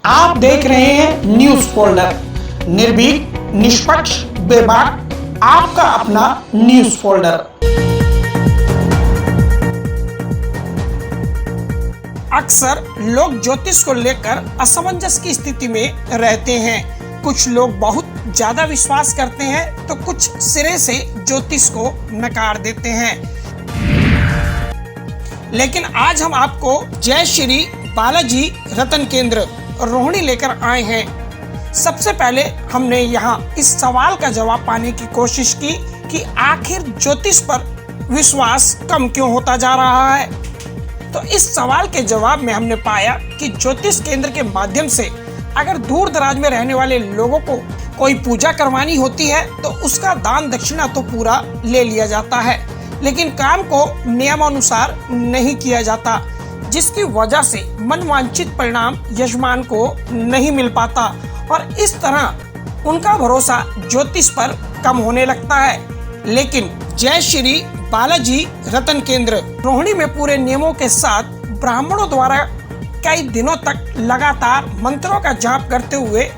आप देख रहे हैं न्यूज फोल्डर, निर्भीक, निष्पक्ष, बेबाक, आपका अपना न्यूज फोल्डर। अक्सर लोग ज्योतिष को लेकर असमंजस की स्थिति में रहते हैं। कुछ लोग बहुत ज्यादा विश्वास करते हैं तो कुछ सिरे से ज्योतिष को नकार देते हैं। लेकिन आज हम आपको जय श्री बालाजी रतन केंद्र रोहिणी लेकर आए हैं। सबसे पहले हमने यहाँ इस सवाल का जवाब पाने की कोशिश की कि आखिर ज्योतिष पर विश्वास कम क्यों होता जा रहा है। तो इस सवाल के जवाब में हमने पाया कि ज्योतिष केंद्र के माध्यम से अगर दूर दराज में रहने वाले लोगों को कोई पूजा करवानी होती है तो उसका दान दक्षिणा तो पूरा ले लिया जाता है, लेकिन काम को नियमानुसार नहीं किया जाता, जिसकी वजह से मनवांछित परिणाम यजमान को नहीं मिल पाता और इस तरह उनका भरोसा ज्योतिष पर कम होने लगता है। लेकिन जय श्री बालाजी रतन केंद्र रोहिणी में पूरे नियमों के साथ ब्राह्मणों द्वारा कई दिनों तक लगातार मंत्रों का जाप करते हुए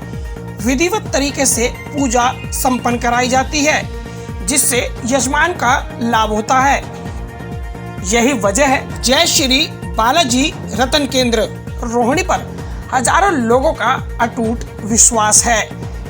विधिवत तरीके से पूजा संपन्न कराई जाती है, जिससे यजमान का लाभ होता है। यही वजह है जय श्री बालाजी रतन केंद्र रोहिणी पर हजारों लोगों का अटूट विश्वास है।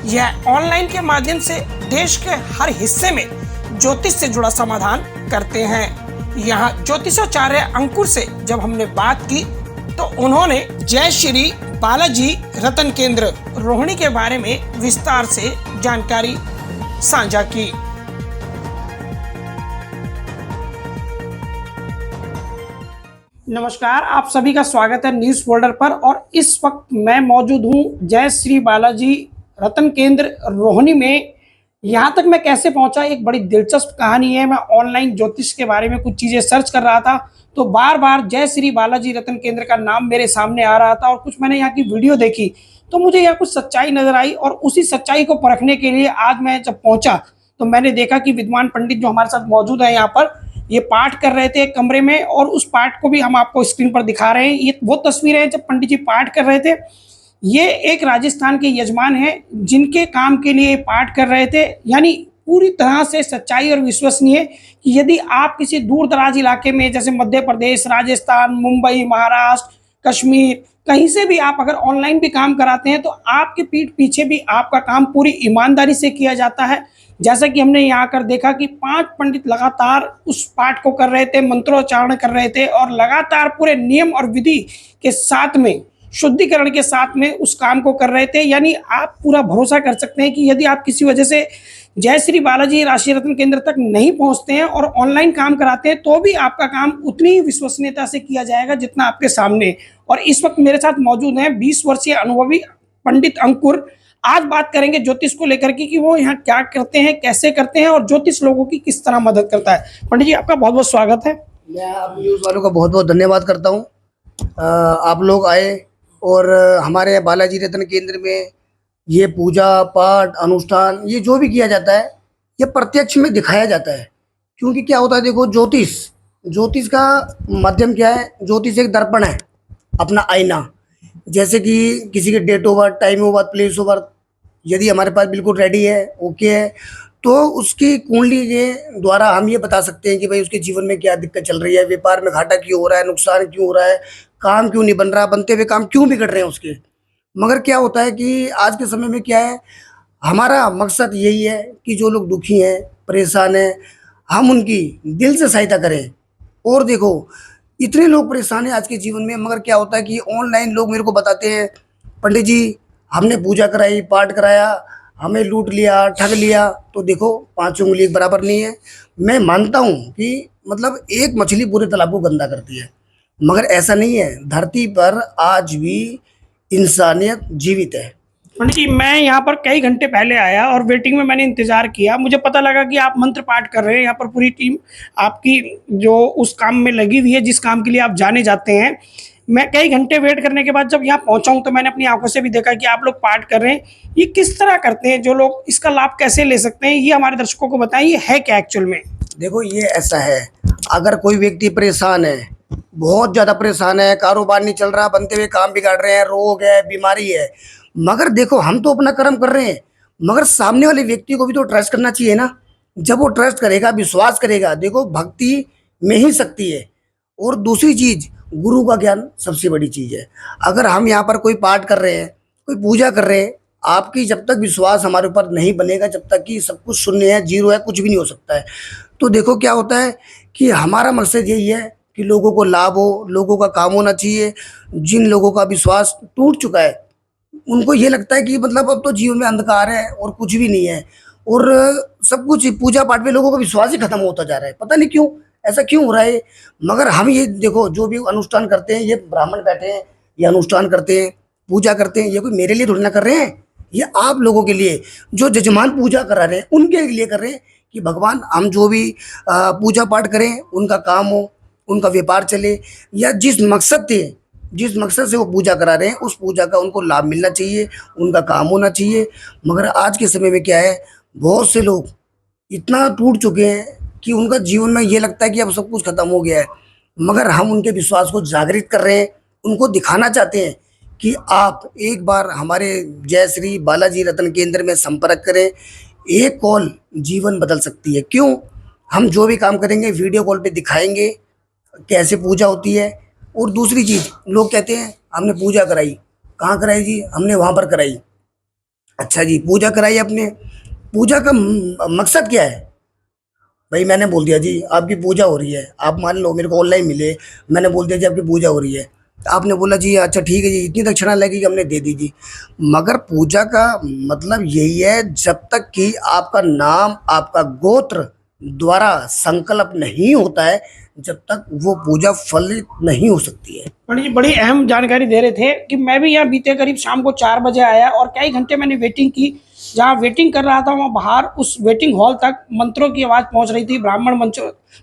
यह ऑनलाइन के माध्यम से देश के हर हिस्से में ज्योतिष से जुड़ा समाधान करते हैं। यहाँ ज्योतिषाचार्य अंकुर से जब हमने बात की तो उन्होंने जय श्री बालाजी रतन केंद्र रोहिणी के बारे में विस्तार से जानकारी साझा की। नमस्कार, आप सभी का स्वागत है न्यूज फोल्डर पर। और इस वक्त मैं मौजूद हूं जय श्री बालाजी रतन केंद्र रोहिणी में। यहां तक मैं कैसे पहुंचा, एक बड़ी दिलचस्प कहानी है। मैं ऑनलाइन ज्योतिष के बारे में कुछ चीजें सर्च कर रहा था तो बार बार जय श्री बालाजी रतन केंद्र का नाम मेरे सामने आ रहा था और कुछ मैंने यहाँ की वीडियो देखी तो मुझे यहाँ कुछ सच्चाई नजर आई और उसी सच्चाई को परखने के लिए आज मैं जब पहुंचा तो मैंने देखा कि विद्वान पंडित जो हमारे साथ मौजूद है यहाँ पर, ये पाठ कर रहे थे एक कमरे में और उस पाठ को भी हम आपको स्क्रीन पर दिखा रहे हैं। ये वो तस्वीरें हैं जब पंडित जी पाठ कर रहे थे। ये एक राजस्थान के यजमान हैं जिनके काम के लिए पाठ कर रहे थे। यानी पूरी तरह से सच्चाई और विश्वसनीय कि यदि आप किसी दूर दराज इलाके में जैसे मध्य प्रदेश, राजस्थान, मुंबई, महाराष्ट्र, कश्मीर, कहीं से भी आप अगर ऑनलाइन भी काम कराते हैं तो आपके पीठ पीछे भी आपका काम पूरी ईमानदारी से किया जाता है। जैसा कि हमने यहाँ आकर देखा कि 5 पंडित लगातार उस पाठ को कर रहे थे, मंत्रोच्चारण कर रहे थे और लगातार पूरे नियम और विधि के साथ में, शुद्धिकरण के साथ में उस काम को कर रहे थे। यानी आप पूरा भरोसा कर सकते हैं कि यदि आप किसी वजह से जय श्री बालाजी राशि रत्न केंद्र तक नहीं पहुंचते हैं और ऑनलाइन काम कराते हैं तो भी आपका काम उतनी ही विश्वसनीयता से किया जाएगा जितना आपके सामने। और इस वक्त मेरे साथ मौजूद हैं 20 वर्षीय अनुभवी पंडित अंकुर। आज बात करेंगे ज्योतिष को लेकर के कि वो यहाँ क्या करते हैं, कैसे करते हैं और ज्योतिष लोगों की किस तरह मदद करता है। पंडित जी, आपका बहुत बहुत स्वागत है। मैं आप न्यूज़ वालों का बहुत बहुत धन्यवाद करता हूँ। आप लोग आए और हमारे बालाजी रत्न केंद्र में ये पूजा पाठ अनुष्ठान ये जो भी किया जाता है ये प्रत्यक्ष में दिखाया जाता है। क्योंकि क्या होता है, देखो ज्योतिष का माध्यम क्या है, ज्योतिष एक दर्पण है, अपना आईना। जैसे कि किसी के date of birth, time of birth, place of birth यदि हमारे पास बिल्कुल रेडी है, ओके है, तो उसकी कुंडली के द्वारा हम ये बता सकते हैं कि भाई उसके जीवन में क्या दिक्कत चल रही है, व्यापार में घाटा क्यों हो रहा है, नुकसान क्यों हो रहा है, काम क्यों नहीं बन रहा, बनते हुए काम क्यों बिगड़ रहे हैं उसके। मगर क्या होता है कि आज के समय में क्या है, हमारा मकसद यही है कि जो लोग दुखी हैं, परेशान हैं, हम उनकी दिल से सहायता करें। और देखो इतने लोग परेशान हैं आज के जीवन में, मगर क्या होता है कि ऑनलाइन लोग मेरे को बताते हैं, पंडित जी हमने पूजा कराई, पाठ कराया, हमें लूट लिया, ठग लिया। तो देखो 5 उंगली एक बराबर नहीं है। मैं मानता हूँ कि मतलब एक मछली पूरे तालाब को गंदा करती है, मगर ऐसा नहीं है। धरती पर आज भी इंसानियत जीवित है। पंडित जी, मैं यहाँ पर कई घंटे पहले आया और वेटिंग में मैंने इंतजार किया। मुझे पता लगा कि आप मंत्र पाठ कर रहे हैं। यहाँ पर पूरी टीम आपकी जो उस काम में लगी हुई है जिस काम के लिए आप जाने जाते हैं। मैं कई घंटे वेट करने के बाद जब यहाँ पहुँचा हूँ तो मैंने अपनी आंखों से भी देखा कि आप लोग पाठ कर रहे हैं। ये किस तरह करते हैं, जो लोग इसका लाभ कैसे ले सकते हैं, ये हमारे दर्शकों को बताएं। ये है क्या एक्चुअल में? देखो ये ऐसा है, अगर कोई व्यक्ति परेशान है, बहुत ज़्यादा परेशान है, कारोबार नहीं चल रहा, बनते हुए काम बिगाड़ रहे हैं, रोग है, बीमारी है। मगर देखो हम तो अपना कर्म कर रहे हैं, मगर सामने वाले व्यक्ति को भी तो ट्रस्ट करना चाहिए ना। जब वो ट्रस्ट करेगा, विश्वास करेगा, देखो भक्ति में ही शक्ति है। और दूसरी चीज़, गुरु का ज्ञान सबसे बड़ी चीज़ है। अगर हम यहाँ पर कोई पाठ कर रहे हैं, कोई पूजा कर रहे हैं, आपकी जब तक विश्वास हमारे ऊपर नहीं बनेगा, जब तक कि सब कुछ शून्य है, जीरो है, कुछ भी नहीं हो सकता है। तो देखो क्या होता है कि हमारा मकसद यही है कि लोगों को लाभ हो, लोगों का काम होना चाहिए। जिन लोगों का विश्वास टूट चुका है, उनको ये लगता है कि मतलब अब तो जीवन में अंधकार है और कुछ भी नहीं है, और सब कुछ पूजा पाठ में लोगों का विश्वास ही खत्म होता जा रहा है। पता नहीं क्यों, ऐसा क्यों हो रहा है। मगर हम ये देखो, जो भी अनुष्ठान करते हैं, ये ब्राह्मण बैठे हैं, ये अनुष्ठान करते हैं, पूजा करते हैं, ये कोई मेरे लिए थोड़ी ना कर रहे हैं, ये आप लोगों के लिए, जो जजमान पूजा करा रहे हैं उनके लिए कर रहे हैं, कि भगवान हम जो भी पूजा पाठ करें, उनका काम हो, उनका व्यापार चले, या जिस मकसद से वो पूजा करा रहे हैं, उस पूजा का उनको लाभ मिलना चाहिए, उनका काम होना चाहिए। मगर आज के समय में क्या है, बहुत से लोग इतना टूट चुके हैं कि उनका जीवन में ये लगता है कि अब सब कुछ खत्म हो गया है। मगर हम उनके विश्वास को जागृत कर रहे हैं, उनको दिखाना चाहते हैं कि आप एक बार हमारे जय श्री बालाजी रत्न केंद्र में संपर्क करें। एक कॉल जीवन बदल सकती है। क्यों? हम जो भी काम करेंगे वीडियो कॉल पे दिखाएंगे कैसे पूजा होती है। और दूसरी चीज़, लोग कहते हैं हमने पूजा कराई, कहाँ कराई जी? हमने वहाँ पर कराई। अच्छा जी, पूजा कराई आपने, पूजा का मकसद क्या है? भाई मैंने बोल दिया जी आपकी पूजा हो रही है, आप मान लो मेरे को ऑनलाइन मिले, मैंने बोल दिया जी आपकी पूजा हो रही है, आपने बोला जी अच्छा ठीक है जी, इतनी दक्षिणा लगेगी, हमने दे दी जी। मगर पूजा का मतलब यही है, जब तक कि आपका नाम, आपका गोत्र द्वारा संकल्प नहीं होता है, जब तक वो पूजा फलित नहीं हो सकती है। पंडित जी बड़ी अहम जानकारी दे रहे थे कि मैं भी यहाँ बीते करीब शाम को 4 बजे आया और कई घंटे मैंने वेटिंग की। जहाँ वेटिंग कर रहा था वहाँ बाहर उस वेटिंग हॉल तक मंत्रों की आवाज़ पहुँच रही थी, ब्राह्मण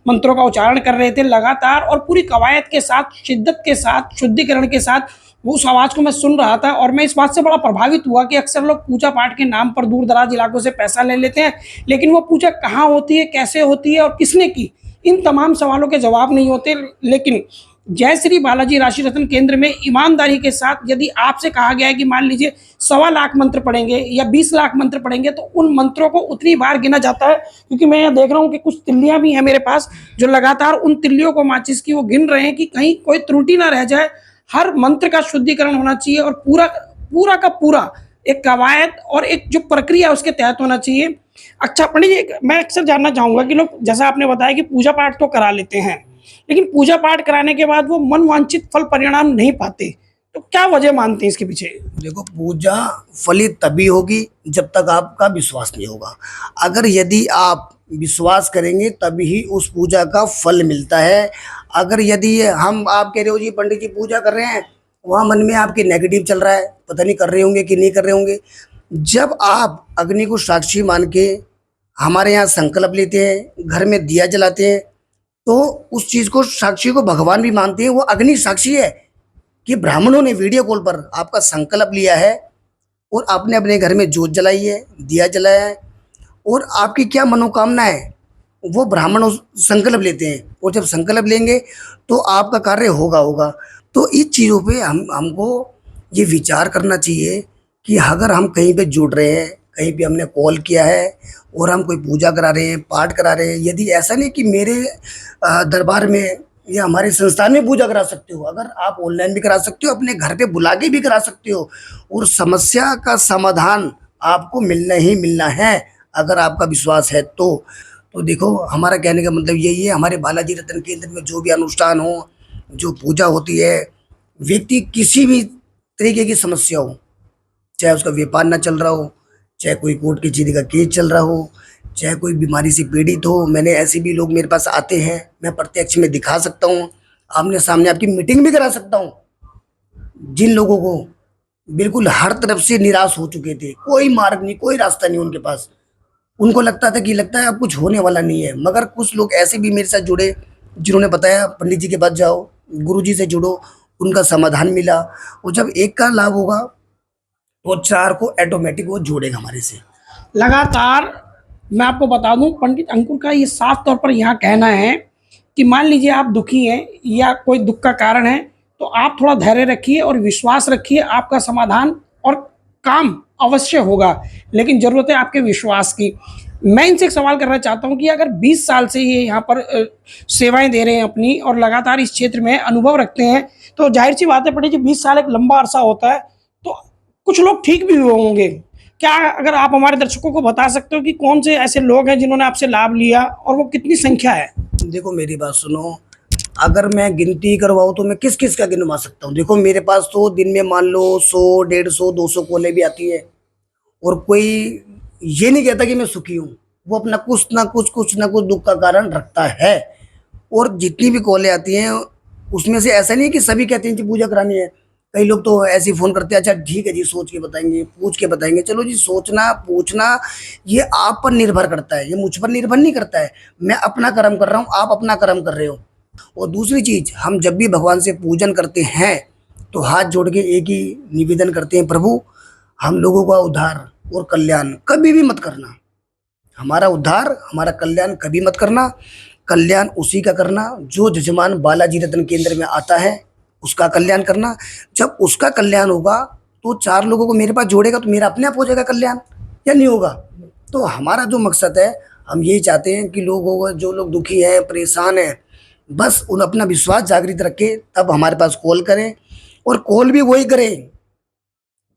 मंत्रों का उच्चारण कर रहे थे लगातार और पूरी कवायद के साथ, शिद्दत के साथ, शुद्धिकरण के साथ उस आवाज़ को मैं सुन रहा था। और मैं इस बात से बड़ा प्रभावित हुआ कि अक्सर लोग पूजा पाठ के नाम पर दूर दराज इलाकों से पैसा ले लेते हैं, लेकिन वो पूजा कहाँ होती है, कैसे होती है और किसने की, इन तमाम सवालों के जवाब नहीं होते। लेकिन जय श्री बालाजी राशि रत्न केंद्र में ईमानदारी के साथ यदि आपसे कहा गया है कि मान लीजिए 1.25 लाख मंत्र पढ़ेंगे या 20 लाख मंत्र पढ़ेंगे, तो उन मंत्रों को उतनी बार गिना जाता है। क्योंकि मैं यहाँ देख रहा हूँ कि कुछ तिल्लियाँ भी हैं मेरे पास, जो लगातार उन तिल्लियों को माचिस की वो गिन रहे हैं कि कहीं कोई त्रुटि ना रह जाए। हर मंत्र का शुद्धिकरण होना चाहिए और पूरा पूरा का पूरा एक कवायद और एक जो प्रक्रिया उसके तहत होना चाहिए। अच्छा पंडित जी, मैं अक्सर जानना चाहूँगा कि लोग, जैसा आपने बताया कि पूजा पाठ तो करा लेते हैं, लेकिन पूजा पाठ कराने के बाद वो मन वांछित फल परिणाम नहीं पाते, तो क्या वजह मानते हैं इसके पीछे? देखो, पूजा फलित तभी होगी जब तक आपका विश्वास नहीं होगा। अगर यदि आप विश्वास करेंगे तभी उस पूजा का फल मिलता है। अगर यदि आप कह रहे हो जी पंडित जी पूजा कर रहे हैं, वहाँ मन में आपके नेगेटिव चल रहा है, पता नहीं कर रहे होंगे कि नहीं कर रहे होंगे। जब आप अग्नि को साक्षी मान के हमारे यहाँ संकल्प लेते हैं, घर में दिया जलाते हैं, तो उस चीज़ को, साक्षी को भगवान भी मानते हैं। वो अग्नि साक्षी है कि ब्राह्मणों ने वीडियो कॉल पर आपका संकल्प लिया है और आपने अपने घर में जोत जलाई है, दिया जलाया है, और आपकी क्या मनोकामना है वो ब्राह्मण संकल्प लेते हैं। और जब संकल्प लेंगे तो आपका कार्य होगा। तो इस चीज़ों पे हमको ये विचार करना चाहिए कि अगर हम कहीं पे जुड़ रहे हैं, कहीं पे हमने कॉल किया है और हम कोई पूजा करा रहे हैं, पाठ करा रहे हैं, यदि ऐसा नहीं कि मेरे दरबार में या हमारे संस्थान में पूजा करा सकते हो, अगर आप ऑनलाइन भी करा सकते हो, अपने घर पे बुला के भी करा सकते हो, और समस्या का समाधान आपको मिलना ही मिलना है अगर आपका विश्वास है तो देखो, हमारा कहने का मतलब यही है, हमारे बालाजी रत्न केंद्र में जो भी अनुष्ठान हो, जो पूजा होती है, व्यक्ति किसी भी तरीके की समस्या हो, चाहे उसका व्यापार ना चल रहा हो, चाहे कोई कोर्ट कचहरी का केस चल रहा हो, चाहे कोई बीमारी से पीड़ित हो, मैंने ऐसे भी लोग मेरे पास आते हैं, मैं प्रत्यक्ष में दिखा सकता हूँ, आमने सामने आपकी मीटिंग भी करा सकता हूँ। जिन लोगों को बिल्कुल हर तरफ से निराश हो चुके थे, कोई मार्ग नहीं, कोई रास्ता नहीं उनके पास, उनको लगता है अब कुछ होने वाला नहीं है, मगर कुछ लोग ऐसे भी मेरे साथ जुड़े जिन्होंने बताया पंडित जी के पास जाओ, गुरु जी से जुड़ो, उनका समाधान मिला। और जब एक का लाभ होगा तो 4 को ऑटोमेटिक वो जोड़ेगा हमारे से। लगातार मैं आपको बता दूं, पंडित अंकुर का ये साफ तौर पर यहाँ कहना है कि मान लीजिए आप दुखी हैं या कोई दुख का कारण है, तो आप थोड़ा धैर्य रखिए और विश्वास रखिए, आपका समाधान और काम अवश्य होगा, लेकिन ज़रूरत है आपके विश्वास की। मैं इनसे एक सवाल करना चाहता हूँ कि अगर 20 साल से ये यहाँ पर सेवाएँ दे रहे हैं अपनी और लगातार इस क्षेत्र में अनुभव रखते हैं, तो ज़ाहिर-सी बात है पंडित जी 20 साल एक लंबा अरसा होता है, तो कुछ लोग ठीक भी हुए होंगे। क्या अगर आप हमारे दर्शकों को बता सकते हो कि कौन से ऐसे लोग हैं जिन्होंने आपसे लाभ लिया और वो कितनी संख्या है? देखो मेरी बात सुनो, अगर मैं गिनती करवाऊँ तो मैं किस-किस का गिनवा सकता हूँ। देखो मेरे पास तो दिन में मान लो 100, 150, 200 कॉलें भी आती है और कोई ये नहीं कहता कि मैं सुखी हूँ। वो अपना कुछ ना कुछ दुःख का कारण रखता है और जितनी भी कॉलें आती हैं उसमें से ऐसा नहीं है कि सभी कहते हैं कि पूजा करानी है। कई लोग तो ऐसे ही फ़ोन करते हैं, अच्छा ठीक है जी, सोच के बताएँगे, पूछ के बताएँगे। चलो जी, सोचना, पूछना ये आप पर निर्भर करता है, ये मुझ पर निर्भर नहीं करता है। मैं अपना कर्म कर रहा हूँ, आप अपना कर्म कर रहे हो। और दूसरी चीज़, हम जब भी भगवान से पूजन करते हैं तो हाथ जोड़ के एक ही निवेदन करते हैं, प्रभु हम लोगों का उद्धार और कल्याण कभी भी मत करना। हमारा उद्धार, हमारा कल्याण कभी मत करना। कल्याण उसी का करना जो जजमान बालाजी रत्न केंद्र में आता है, उसका कल्याण करना। जब उसका कल्याण होगा तो 4 लोगों को मेरे पास जोड़ेगा तो मेरा अपने आप हो जाएगा कल्याण, या नहीं होगा? तो हमारा जो मकसद है, हम यही चाहते हैं कि लोगों को, जो लोग दुखी हैं, परेशान हैं, बस उन अपना विश्वास जागृत रखें, तब हमारे पास कॉल करें और कॉल भी वही करें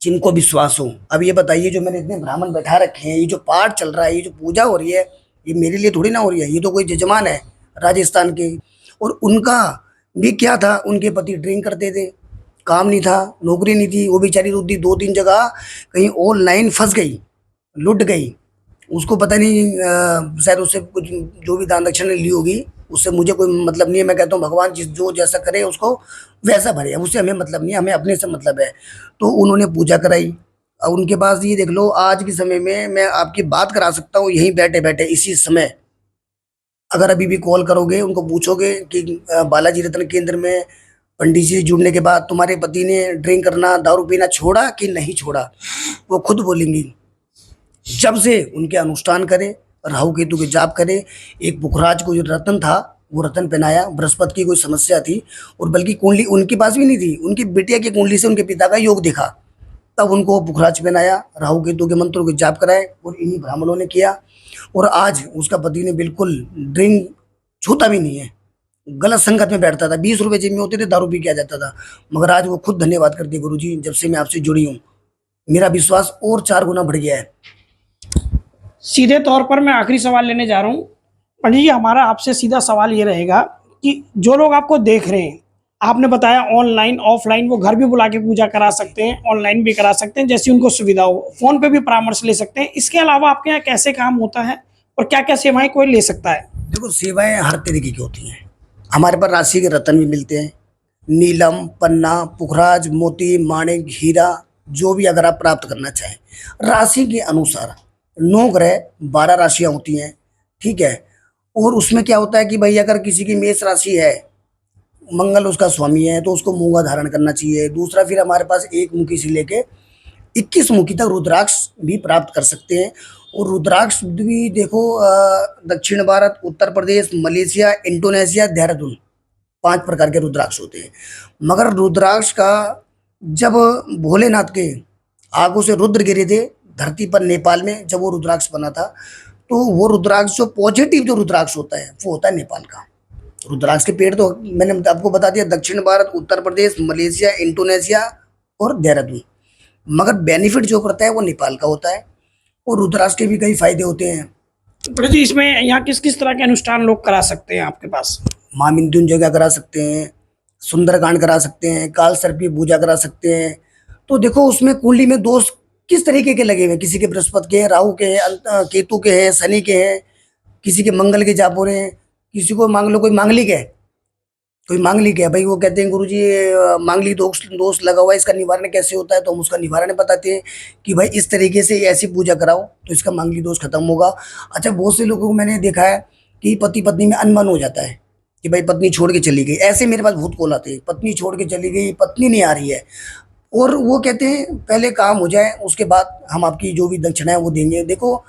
जिनको विश्वास हो। अब ये बताइए, जो मैंने इतने ब्राह्मण बैठा रखे हैं, ये जो पाठ चल रहा है, ये जो पूजा हो रही है, ये मेरे लिए थोड़ी ना हो रही है। ये तो कोई जजमान है राजस्थान के, और उनका भी क्या था, उनके पति ड्रिंक करते थे, काम नहीं था, नौकरी नहीं थी, वो बेचारी रोती 2-3 जगह कहीं ऑनलाइन फंस गई, लुट गई। उसको पता नहीं शायद उससे कुछ जो भी दान दक्षिणा ली होगी, उससे मुझे कोई मतलब नहीं है। मैं कहता हूँ भगवान जिस जो जैसा करे उसको वैसा भरे, अब उससे हमें मतलब नहीं है, हमें अपने से मतलब है। तो उन्होंने पूजा कराई। अब उनके पास ये देख लो, आज के समय में मैं आपकी बात करा सकता हूँ यहीं बैठे-बैठे इसी समय। अगर अभी भी कॉल करोगे, उनको पूछोगे कि बालाजी रत्न केंद्र में पंडित जी से जुड़ने के बाद तुम्हारे पति ने ड्रिंक करना, दारू पीना छोड़ा कि नहीं छोड़ा? वो खुद बोलेंगी। जब से उनके अनुष्ठान करे, राहु केतु के जाप करे, एक पुखराज को जो रतन था वो रतन पहनाया, बृहस्पति की कोई समस्या थी और बल्कि कुंडली उनके पास भी नहीं थी, उनकी बिटिया की कुंडली से उनके पिता का योग दिखा, तब उनको पुखराज पहनाया, राहु केतु के मंत्रों के जाप कराए और इन्हीं ब्राह्मणों ने किया। और आज उसका पति ने बिल्कुल ड्रिंक छूता भी नहीं है, गलत संगत में बैठता था, 20 रुपए जेब में होते थे, दारू पी के आ जाता था। मगर आज वो खुद धन्यवाद करती है, गुरुजी जब से मैं आपसे जुड़ी हूँ मेरा विश्वास और 4 गुना बढ़ गया है। सीधे तौर पर मैं आखिरी सवाल लेने जा रहा हूँ। पंडित जी, हमारा आपसे सीधा सवाल ये रहेगा कि जो लोग आपको देख रहे हैं, आपने बताया ऑनलाइन, ऑफलाइन वो घर भी बुला के पूजा करा सकते हैं, ऑनलाइन भी करा सकते हैं, जैसी उनको सुविधा हो। फ़ोन पे भी परामर्श ले सकते हैं। इसके अलावा आपके यहाँ कैसे काम होता है और क्या-क्या सेवाएँ कोई ले सकता है? देखो सेवाएँ हर तरीके की होती हैं। हमारे पास राशि के रत्न भी मिलते हैं, नीलम, पन्ना, पुखराज, मोती, माणिक, हीरा, जो भी अगर आप प्राप्त करना चाहें। राशि के अनुसार 9 ग्रह 12 राशियाँ होती हैं, ठीक है? और उसमें क्या होता है कि भाई अगर किसी की मेष राशि है, मंगल उसका स्वामी है, तो उसको मूँगा धारण करना चाहिए। दूसरा, फिर हमारे पास 1 मुखी से लेके 21 मुखी तक रुद्राक्ष भी प्राप्त कर सकते हैं। और रुद्राक्ष भी देखो, दक्षिण भारत, उत्तर प्रदेश, मलेशिया, इंडोनेशिया, देहरादून 5 प्रकार के रुद्राक्ष होते हैं। मगर रुद्राक्ष का जब भोलेनाथ के आगों से रुद्र गिरे थे धरती पर नेपाल में, जब वो रुद्राक्ष बना था, तो वो रुद्राक्ष जो पॉजिटिव जो रुद्राक्ष होता है वो होता है नेपाल का। रुद्राक्ष के पेड़ तो मैंने आपको बता दिया, दक्षिण भारत, उत्तर प्रदेश, मलेशिया, इंडोनेशिया और देहरादून। मगर बेनिफिट जो करता है वो नेपाल का होता है। और रुद्राक्ष के भी कई फायदे होते हैं। पंडित जी, इसमें यहाँ किस-किस तरह के अनुष्ठान लोग करा सकते हैं आपके पास? माँ मृत्युंजय का करा सकते हैं, सुंदरकांड करा सकते हैं, काल सर्प की पूजा करा सकते हैं। तो देखो उसमें कुंडली में दोष किस तरीके के लगे हुए हैं, किसी के बृहस्पति के हैं, राहु के हैं, केतु के हैं, शनि के हैं, किसी के मंगल के जाप हो रहे हैं, किसी को मान लो कोई मांगलिक है, कोई मांगलिक है भाई, वो कहते हैं गुरुजी मांगलिक दोष दोष लगा हुआ है, इसका निवारण कैसे होता है? तो हम उसका निवारण बताते हैं कि भाई इस तरीके से ऐसी पूजा कराओ तो इसका मांगलिक दोष खत्म होगा। अच्छा, बहुत से लोगों को मैंने देखा है कि पति पत्नी में अनबन हो जाता है कि भाई पत्नी छोड़ के चली गई, ऐसे मेरे पास बहुत कॉल आते हैं, पत्नी छोड़ के चली गई, पत्नी नहीं आ रही है, और वो कहते हैं पहले काम हो जाए उसके बाद हम आपकी जो भी दक्षिणा है वो देंगे। देखो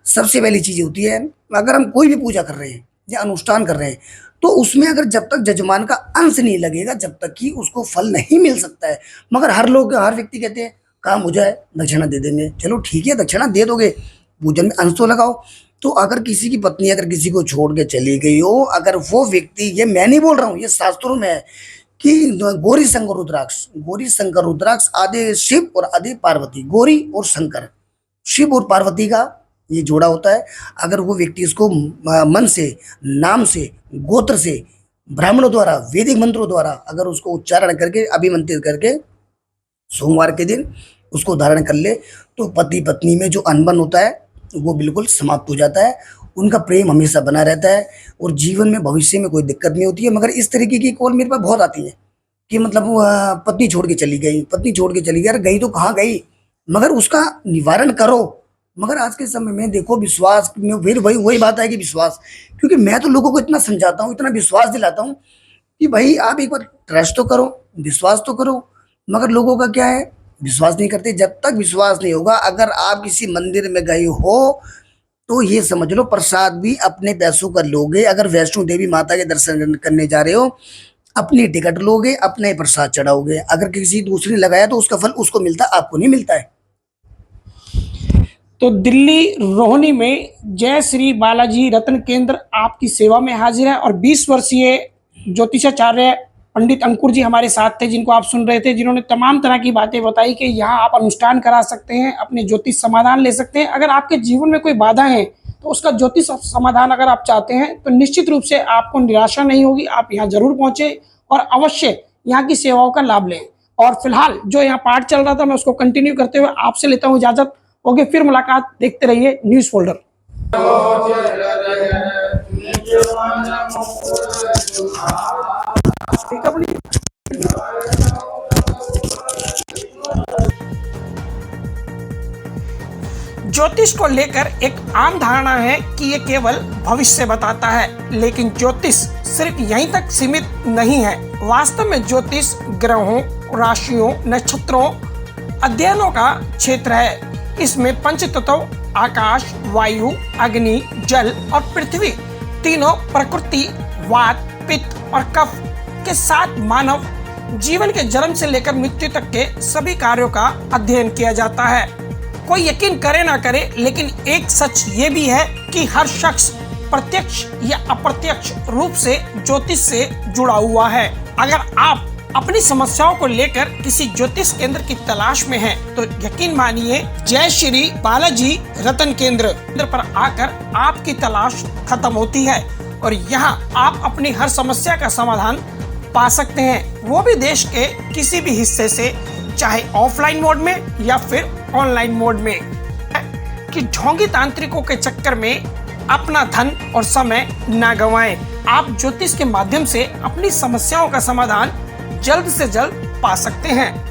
सबसे पहली चीज़ होती है, अगर हम कोई भी पूजा कर रहे हैं, या अनुष्ठान कर रहे हैं, तो उसमें अगर जब तक जजमान का अंश नहीं लगेगा, जब तक कि उसको फल नहीं मिल सकता है। मगर हर व्यक्ति कहते हैं काम हो जाए दक्षिणा दे देंगे। चलो ठीक है, दक्षिणा दे दोगे, पूजन में अंश तो लगाओ। तो अगर किसी की पत्नी अगर किसी को छोड़ के चली गई हो, अगर वो व्यक्ति, ये मैं नहीं बोल रहा हूँ, ये शास्त्रों में है कि गौरी शंकर रुद्राक्ष आदि शिव और आदि पार्वती, गौरी और शंकर, शिव और पार्वती का ये जोड़ा होता है। अगर वो व्यक्ति इसको मन से, नाम से, गोत्र से, ब्राह्मणों द्वारा, वैदिक मंत्रों द्वारा अगर उसको उच्चारण करके, अभिमंत्रित करके सोमवार के दिन उसको धारण कर ले, तो पति पत्नी में जो अनबन होता है वो बिल्कुल समाप्त हो जाता है। उनका प्रेम हमेशा बना रहता है और जीवन में भविष्य में कोई दिक्कत नहीं होती है। मगर इस तरीके की कॉल मेरे पास बहुत आती है कि मतलब पत्नी छोड़ के चली गई, अरे गई तो कहाँ गई, मगर उसका निवारण करो। मगर आज के समय में देखो, विश्वास में फिर वही बात है कि विश्वास, क्योंकि मैं तो लोगों को इतना समझाता हूँ, इतना विश्वास दिलाता हूँ कि भाई आप एक बार ट्रस्ट तो करो, विश्वास तो करो। मगर लोगों का क्या है, विश्वास नहीं करते। जब तक विश्वास नहीं होगा, अगर आप किसी मंदिर में गए हो तो ये समझ लो प्रसाद भी अपने पैसों का लोगे। अगर वैष्णो देवी माता के दर्शन करने जा रहे हो, अपनी टिकट लोगे, अपने प्रसाद चढ़ाओगे। अगर किसी दूसरे ने लगाया तो उसका फल उसको मिलता है, आपको नहीं मिलता है। तो दिल्ली रोहिणी में जय श्री बालाजी रत्न केंद्र आपकी सेवा में हाजिर है और 20 वर्षीय ज्योतिषाचार्य पंडित अंकुर जी हमारे साथ थे, जिनको आप सुन रहे थे, जिन्होंने तमाम तरह की बातें बताई कि यहाँ आप अनुष्ठान करा सकते हैं, अपने ज्योतिष समाधान ले सकते हैं। अगर आपके जीवन में कोई बाधा है तो उसका ज्योतिष समाधान अगर आप चाहते हैं तो निश्चित रूप से आपको निराशा नहीं होगी। आप यहाँ जरूर पहुँचे और अवश्य यहाँ की सेवाओं का लाभ लें। और फिलहाल जो यहाँ पाठ चल रहा था मैं उसको कंटिन्यू करते हुए आपसे लेता हूँ इजाजत। ओके, फिर मुलाकात, देखते रहिए न्यूज़ फोल्डर। ज्योतिष को लेकर एक आम धारणा है कि ये केवल भविष्य बताता है, लेकिन ज्योतिष सिर्फ यहीं तक सीमित नहीं है। वास्तव में ज्योतिष ग्रहों, राशियों, नक्षत्रों अध्ययनों का क्षेत्र है। इसमें पंचतत्व आकाश, वायु, अग्नि, जल और पृथ्वी तीनों प्रकृति, वात, पित्त और कफ के साथ मानव जीवन के जन्म से लेकर मृत्यु तक के सभी कार्यों का अध्ययन किया जाता है। कोई यकीन करे ना करे, लेकिन एक सच ये भी है कि हर शख्स प्रत्यक्ष या अप्रत्यक्ष रूप से ज्योतिष से जुड़ा हुआ है। अगर आप अपनी समस्याओं को लेकर किसी ज्योतिष केंद्र की तलाश में हैं, तो यकीन मानिए जय श्री बालाजी रत्न केंद्र पर आकर आपकी तलाश खत्म होती है और यहाँ आप अपनी हर समस्या का समाधान पा सकते हैं, वो भी देश के किसी भी हिस्से से, चाहे ऑफलाइन मोड में या फिर ऑनलाइन मोड में। कि ढोंगी तांत्रिकों के चक्कर में अपना धन और समय ना गंवाएं। आप ज्योतिष के माध्यम से अपनी समस्याओं का समाधान जल्द से जल्द पा सकते हैं।